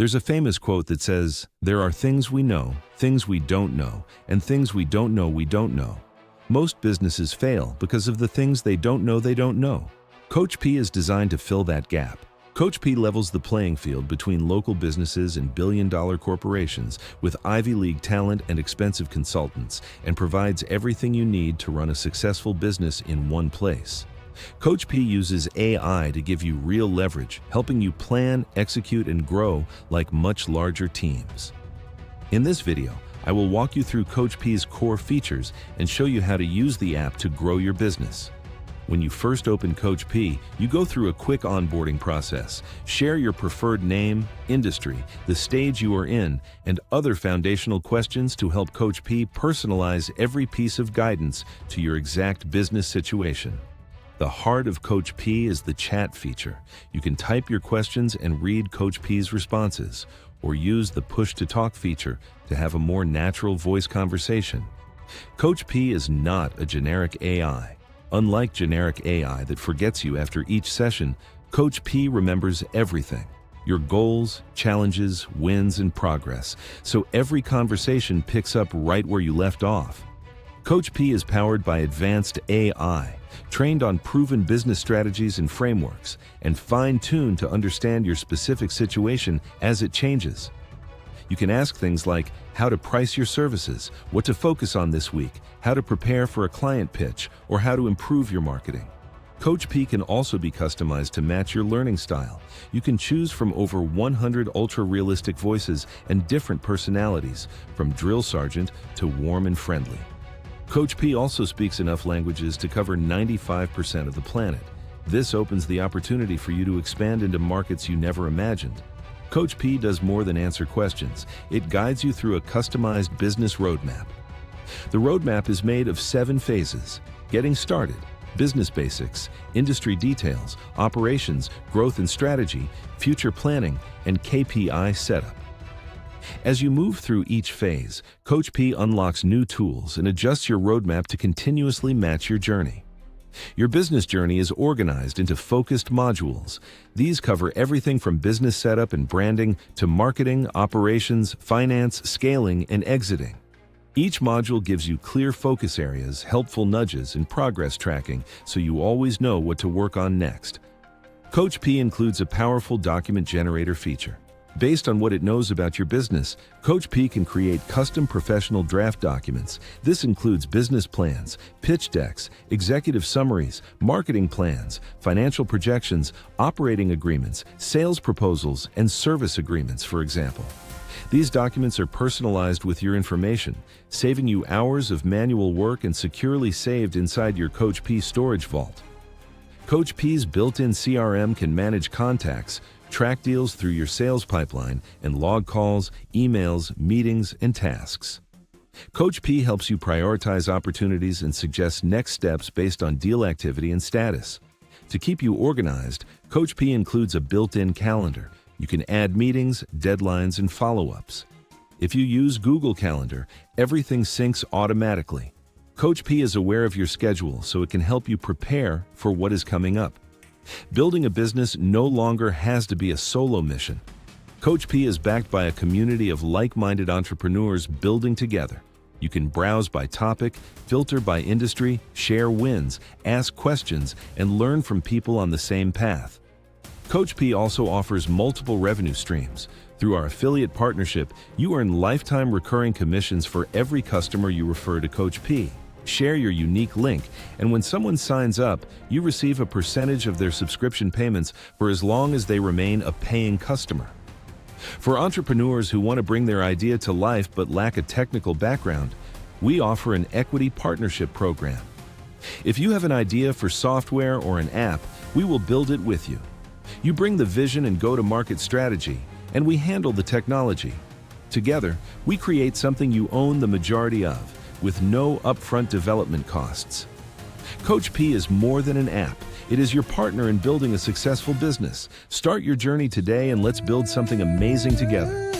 There's a famous quote that says, "There are things we know, things we don't know, and things we don't know we don't know." Most businesses fail because of the things they don't know. Coach P is designed to fill that gap. Coach P levels the playing field between local businesses and billion-dollar corporations with Ivy League talent and expensive consultants, and provides everything you need to run a successful business in one place. Coach P uses AI to give you real leverage, helping you plan, execute, and grow like much larger teams. In this video, I will walk you through Coach P's core features and show you how to use the app to grow your business. When you first open Coach P, you go through a quick onboarding process. Share your preferred name, industry, the stage you are in, and other foundational questions to help Coach P personalize every piece of guidance to your exact business situation. The heart of Coach P is the chat feature. You can type your questions and read Coach P's responses, or use the push-to-talk feature to have a more natural voice conversation. Coach P is not a generic AI. Unlike generic AI that forgets you after each session, Coach P remembers everything: your goals, challenges, wins, and progress, so every conversation picks up right where you left off. Coach P is powered by advanced AI, trained on proven business strategies and frameworks, and fine-tuned to understand your specific situation as it changes. You can ask things like how to price your services, what to focus on this week, how to prepare for a client pitch, or how to improve your marketing. Coach P can also be customized to match your learning style. You can choose from over 100 ultra-realistic voices and different personalities, from drill sergeant to warm and friendly. Coach P also speaks enough languages to cover 95% of the planet. This opens the opportunity for you to expand into markets you never imagined. Coach P does more than answer questions. It guides you through a customized business roadmap. The roadmap is made of 7 phases: getting started, business basics, industry details, operations, growth and strategy, future planning, and KPI setup. As you move through each phase, Coach P unlocks new tools and adjusts your roadmap to continuously match your journey. Your business journey is organized into focused modules. These cover everything from business setup and branding to marketing, operations, finance, scaling, and exiting. Each module gives you clear focus areas, helpful nudges, and progress tracking, so you always know what to work on next. Coach P includes a powerful document generator feature. Based on what it knows about your business, Coach P can create custom professional draft documents. This includes business plans, pitch decks, executive summaries, marketing plans, financial projections, operating agreements, sales proposals, and service agreements, for example. These documents are personalized with your information, saving you hours of manual work and securely saved inside your Coach P storage vault. Coach P's built-in CRM can manage contacts, track deals through your sales pipeline, and log calls, emails, meetings, and tasks. Coach P helps you prioritize opportunities and suggests next steps based on deal activity and status. To keep you organized, Coach P includes a built-in calendar. You can add meetings, deadlines, and follow-ups. If you use Google Calendar, everything syncs automatically. Coach P is aware of your schedule, so it can help you prepare for what is coming up. Building a business no longer has to be a solo mission. Coach P is backed by a community of like-minded entrepreneurs building together. You can browse by topic, filter by industry, share wins, ask questions, and learn from people on the same path. Coach P also offers multiple revenue streams. Through our affiliate partnership, you earn lifetime recurring commissions for every customer you refer to Coach P. Share your unique link, and when someone signs up, you receive a percentage of their subscription payments for as long as they remain a paying customer. For entrepreneurs who want to bring their idea to life but lack a technical background, we offer an equity partnership program. If you have an idea for software or an app, we will build it with you. You bring the vision and go-to-market strategy, and we handle the technology. Together, we create something you own the majority of, with no upfront development costs. Coach P is more than an app. It is your partner in building a successful business. Start your journey today and let's build something amazing together.